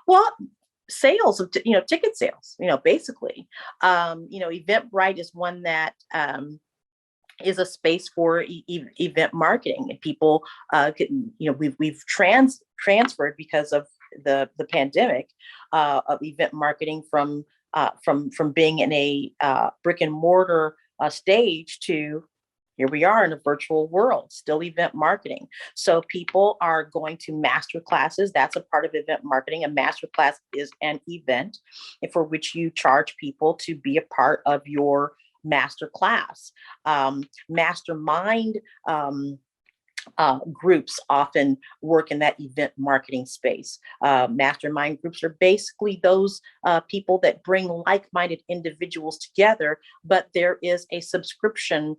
Well, sales of ticket sales. Basically, Eventbrite is one that is a space for event marketing, and people we've transferred because of the pandemic of event marketing from being in a brick and mortar stage to here we are in a virtual world, still event marketing. So people are going to master classes. That's a part of event marketing. A master class is an event for which you charge people to be a part of your master class. Mastermind groups often work in that event marketing space. Mastermind groups are basically those people that bring like-minded individuals together, but there is a subscription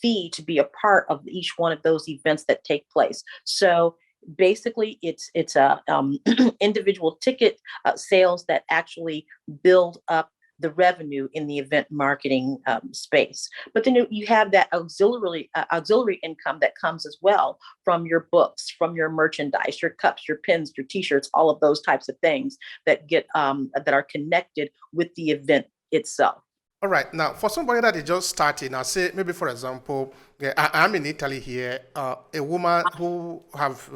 fee to be a part of each one of those events that take place. So basically, it's a individual ticket sales that actually build up the revenue in the event marketing space. But then you have that auxiliary income that comes as well from your books, from your merchandise, your cups, your pins, your t-shirts, all of those types of things that get that are connected with the event itself. All right. Now, for somebody that is just starting, now say maybe for example, I'm in Italy here. A woman who have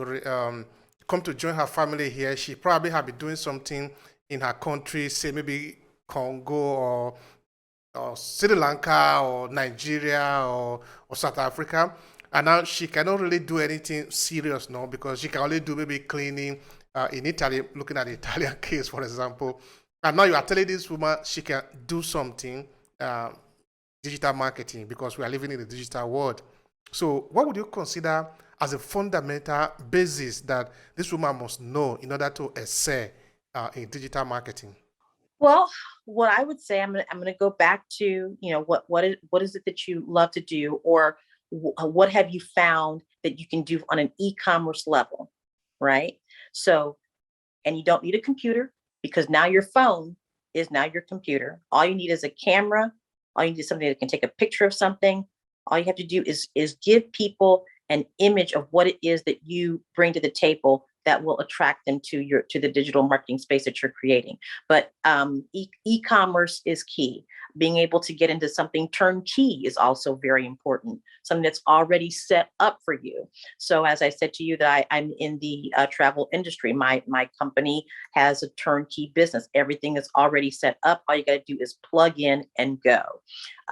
come to join her family here, she probably have been doing something in her country, say maybe Congo or Sri Lanka or Nigeria or South Africa, and now she cannot really do anything serious now because she can only do maybe cleaning in Italy, looking at the Italian case, for example. And now you are telling this woman she can do something, digital marketing, because we are living in the digital world. So what would you consider as a fundamental basis that this woman must know in order to excel in digital marketing? Well, what I would say, I'm gonna go back to, what is it that you love to do, or what have you found that you can do on an e-commerce level, right? So, and you don't need a computer, because now your phone is now your computer. All you need is a camera. All you need is something that can take a picture of something. All you have to do is give people an image of what it is that you bring to the table that will attract them to the digital marketing space that you're creating. But e-commerce is key. Being able to get into something turnkey is also very important, something that's already set up for you. So as I said to you that I'm in the travel industry, my company has a turnkey business. Everything is already set up. All you got to do is plug in and go,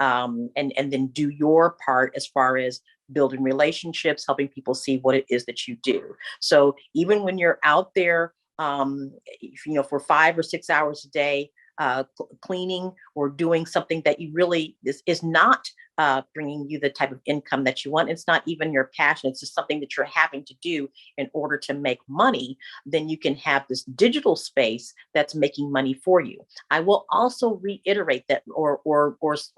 and then do your part as far as building relationships, helping people see what it is that you do. So even when you're out there, for 5 or 6 hours a day, cleaning or doing something that you really is not bringing you the type of income that you want, it's not even your passion, it's just something that you're having to do in order to make money, then you can have this digital space that's making money for you. I will also reiterate that or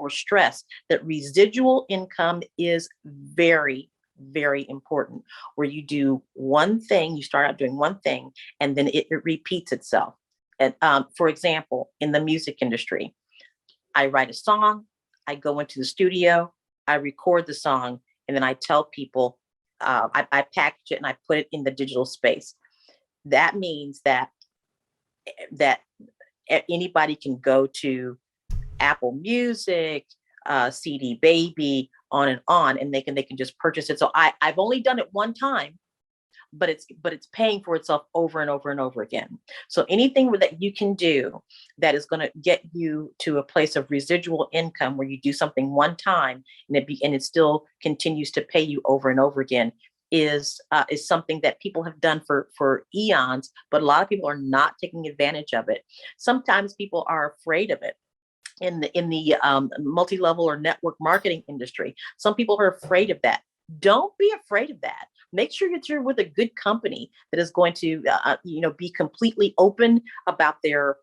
stress that residual income is very, very important, where you do one thing, you start out doing one thing, and then it repeats itself. And for example, in the music industry, I write a song, I go into the studio, I record the song, and then I tell people, I package it and I put it in the digital space. That means that anybody can go to Apple Music, CD Baby, on, and they can just purchase it. So I've only done it one time, but it's paying for itself over and over and over again. So anything that you can do that is going to get you to a place of residual income where you do something one time and it still continues to pay you over and over again is something that people have done for eons, but a lot of people are not taking advantage of it. Sometimes people are afraid of it. In the multi-level or network marketing industry, some people are afraid of that. Don't be afraid of that. Make sure that you're with a good company that is going to, be completely open about their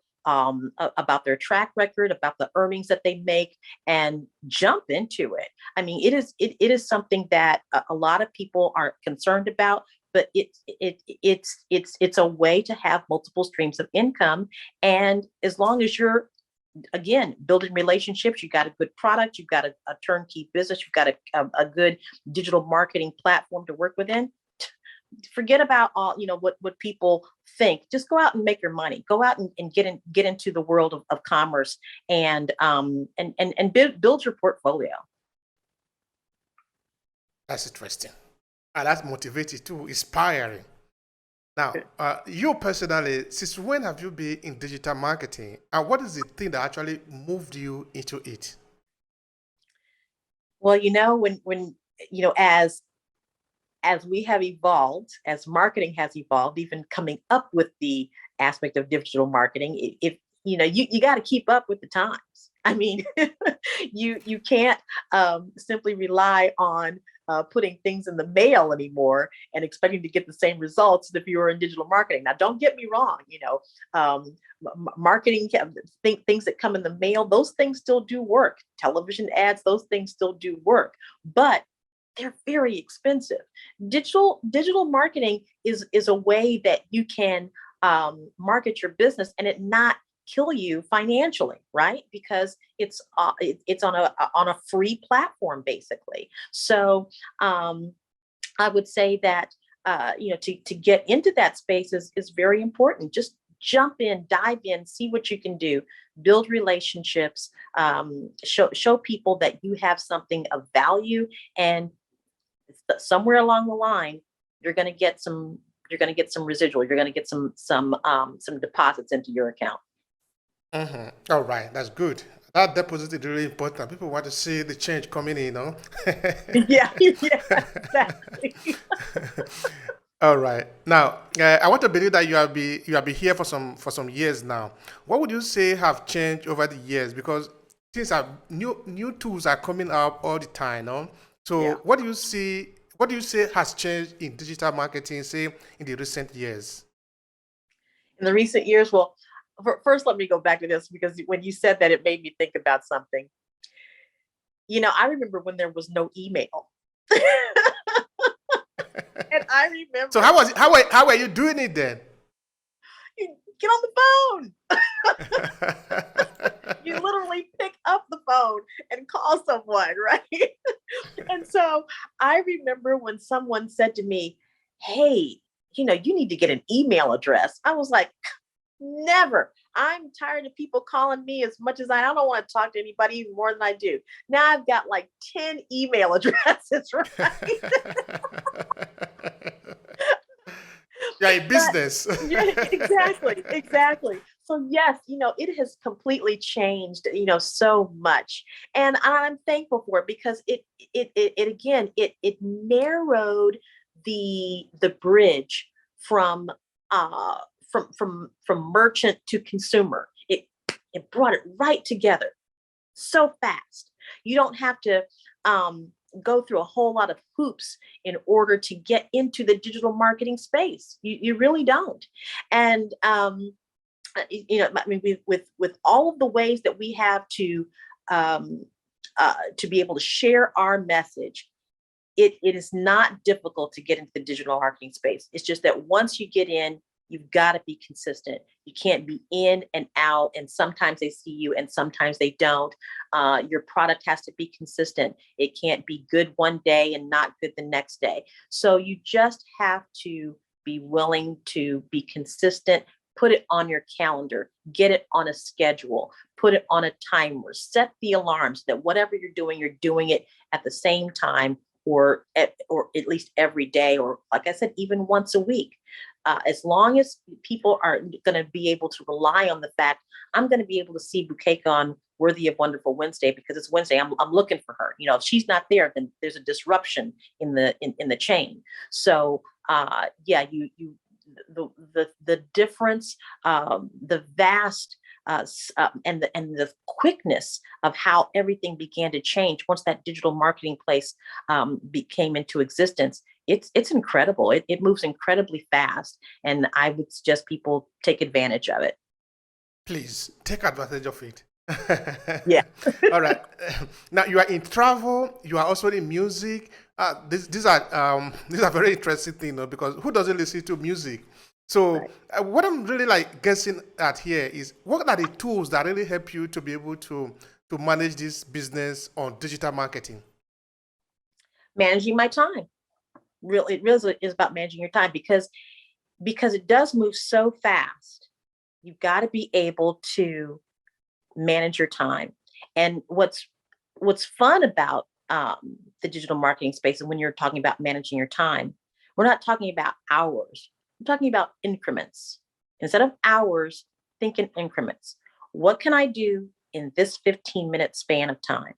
track record, about the earnings that they make, and jump into it. I mean, it is something that a lot of people are concerned about, but it's a way to have multiple streams of income. And as long as you're, again, building relationships, you got a good product, you've got a turnkey business, you've got a good digital marketing platform to work within, forget about all, what people think. Just go out and make your money. Go out and get into the world of commerce and build your portfolio. That's interesting. And that's motivating too, inspiring. Now, you personally, since when have you been in digital marketing? And what is the thing that actually moved you into it? Well, when as we have evolved, as marketing has evolved, even coming up with the aspect of digital marketing, if you got to keep up with the times. I mean, you can't simply rely on putting things in the mail anymore and expecting to get the same results if you were in digital marketing. Now, don't get me wrong. Marketing things that come in the mail, those things still do work. Television ads, those things still do work, but they're very expensive. Digital marketing is a way that you can market your business and it not kill you financially, right? Because it's on a free platform, basically. So I would say that to get into that space is very important. Just jump in, dive in, see what you can do, build relationships, show people that you have something of value, and somewhere along the line, you're going to get some residual. You're going to get some deposits into your account. All right, that's good. That deposit is really important. People want to see the change coming in, Yeah, exactly. All right. Now, I want to believe that you have been here for some years now. What would you say have changed over the years? Because things are new tools are coming up all the time, no? So, Yeah. what do you see? What do you say has changed in digital marketing, say, in the recent years? In the recent years, well, first let me go back to this, because when you said that, it made me think about something. I remember when there was no email. And I remember. So how was it? How were you doing it then? You get on the phone. You literally pick up the phone and call someone, right? And so I remember when someone said to me, "Hey, you need to get an email address." I was like, never. I'm tired of people calling me as much as I don't want to talk to anybody even more than I do. Now I've got like 10 email addresses, right? Yeah, a business. Yeah, exactly. So yes, it has completely changed, so much, and I'm thankful for it, because it narrowed the bridge from merchant to consumer. It brought it right together so fast. You don't have to go through a whole lot of hoops in order to get into the digital marketing space. You really don't. And I mean, with all of the ways that we have to be able to share our message, it is not difficult to get into the digital marketing space. It's just that once you get in, you've got to be consistent. You can't be in and out, and sometimes they see you and sometimes they don't. Your product has to be consistent. It can't be good one day and not good the next day. So you just have to be willing to be consistent. Put it on your calendar, get it on a schedule, put it on a timer, set the alarms that whatever you're doing it at the same time, or at least every day, or like I said, even once a week. As long as people are going to be able to rely on the fact, I'm going to be able to see Bukeka on Worthy of Wonderful Wednesday because it's Wednesday. I'm looking for her. If she's not there, then there's a disruption in the chain. So yeah, the difference, the vast and the quickness of how everything began to change once that digital marketing place came into existence. It's incredible. It moves incredibly fast, and I would suggest people take advantage of it. Please take advantage of it. Yeah. All right. Now you are in travel. You are also in music. These are very interesting things, because who doesn't listen to music? So right. What I'm really guessing at here is, what are the tools that really help you to be able to manage this business on digital marketing? Managing my time. it really is about managing your time, because it does move so fast. You've got to be able to manage your time. And what's fun about the digital marketing space, and when you're talking about managing your time, we're not talking about hours. We're talking about increments. Instead of hours, think in increments. What can I do in this 15-minute span of time?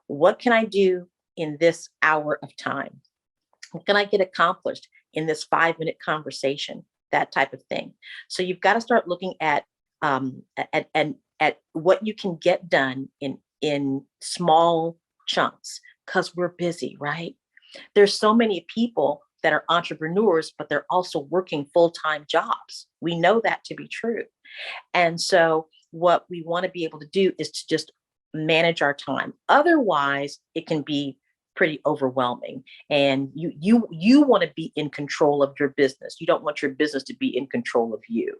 What can I do in this hour of time? What can I get accomplished in this 5-minute conversation? That type of thing. So you've got to start looking at what you can get done in small chunks, because we're busy, right? There's so many people that are entrepreneurs, but they're also working full-time jobs. We know that to be true. And so what we want to be able to do is to just manage our time. Otherwise, it can be pretty overwhelming. And you want to be in control of your business. You don't want your business to be in control of you.